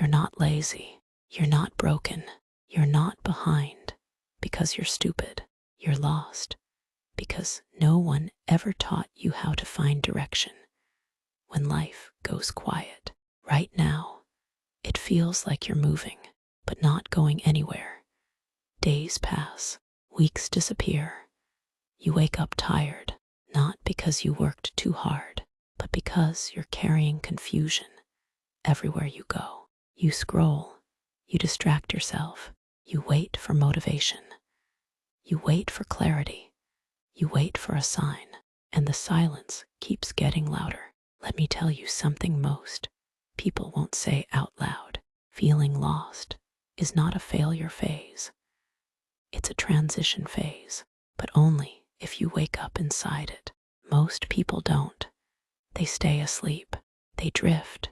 You're not lazy. You're not broken. You're not behind because you're stupid. You're lost because no one ever taught you how to find direction when life goes quiet. Right now, it feels like you're moving, but not going anywhere. Days pass, weeks disappear. You wake up tired, not because you worked too hard, but because you're carrying confusion everywhere you go. You scroll, you distract yourself, you wait for motivation, you wait for clarity, you wait for a sign, and the silence keeps getting louder. Let me tell you something most people won't say out loud. Feeling lost is not a failure phase. It's a transition phase, but only if you wake up inside it. Most people don't. They stay asleep. They drift.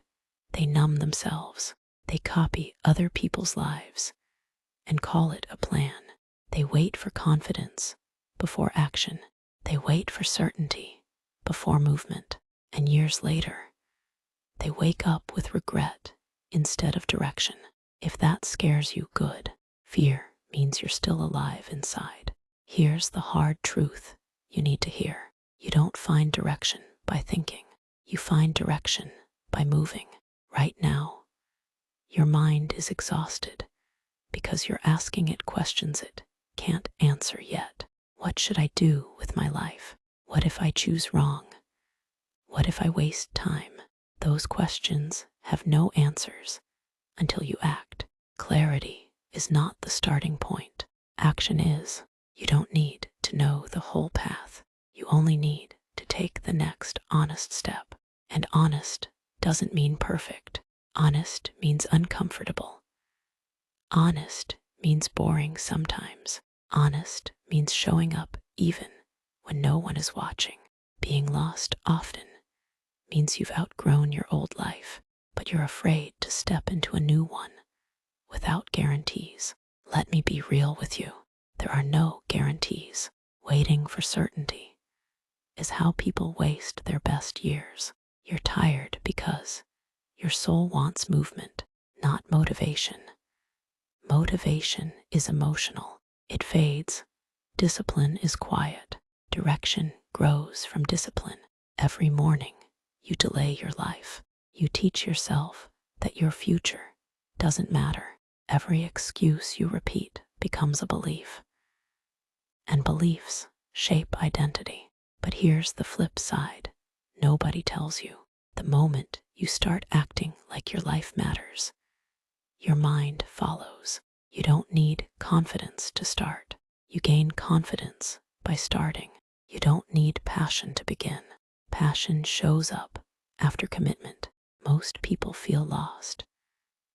They numb themselves. They copy other people's lives and call it a plan. They wait for confidence before action. They wait for certainty before movement. And years later, they wake up with regret instead of direction. If that scares you, good. Fear means you're still alive inside. Here's the hard truth you need to hear. You don't find direction by thinking. You find direction by moving. Right now, your mind is exhausted because you're asking it questions it can't answer yet. What should I do with my life? What if I choose wrong? What if I waste time? Those questions have no answers until you act. Clarity is not the starting point. Action is. You don't need to know the whole path. You only need to take the next honest step. And honest doesn't mean perfect. Honest means uncomfortable. Honest means boring sometimes. Honest means showing up even when no one is watching. Being lost often means you've outgrown your old life, but you're afraid to step into a new one without guarantees. Let me be real with you. There are no guarantees. Waiting for certainty is how people waste their best years. You're tired because your soul wants movement, not motivation. Motivation is emotional. It fades. Discipline is quiet. Direction grows from discipline. Every morning, you delay your life. You teach yourself that your future doesn't matter. Every excuse you repeat becomes a belief. And beliefs shape identity. But here's the flip side. Nobody tells you. The moment you start acting like your life matters, your mind follows. You don't need confidence to start. You gain confidence by starting. You don't need passion to begin. Passion shows up after commitment. Most people feel lost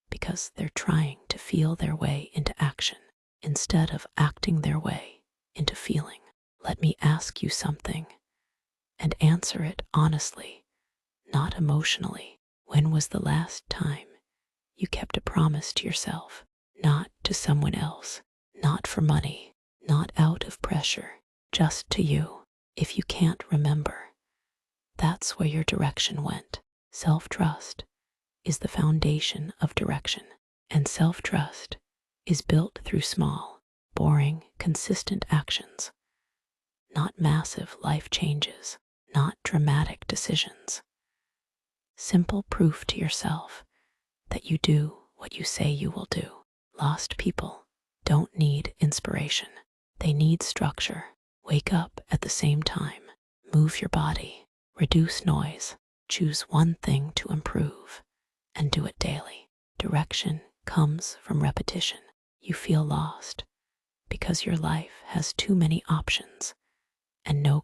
because they're trying to feel their way into action instead of acting their way into feeling. Let me ask you something and answer it honestly, not emotionally. When was the last time you kept a promise to yourself? Not to someone else, not for money, not out of pressure, just to you. If you can't remember, that's where your direction went. Self-trust is the foundation of direction, and self-trust is built through small, boring, consistent actions, not massive life changes, not dramatic decisions. Simple proof to yourself that you do what you say you will do. Lost people don't need inspiration. They need structure. Wake up at the same time. Move your body. Reduce noise. Choose one thing to improve and do it daily. Direction comes from repetition. You feel lost because your life has too many options and no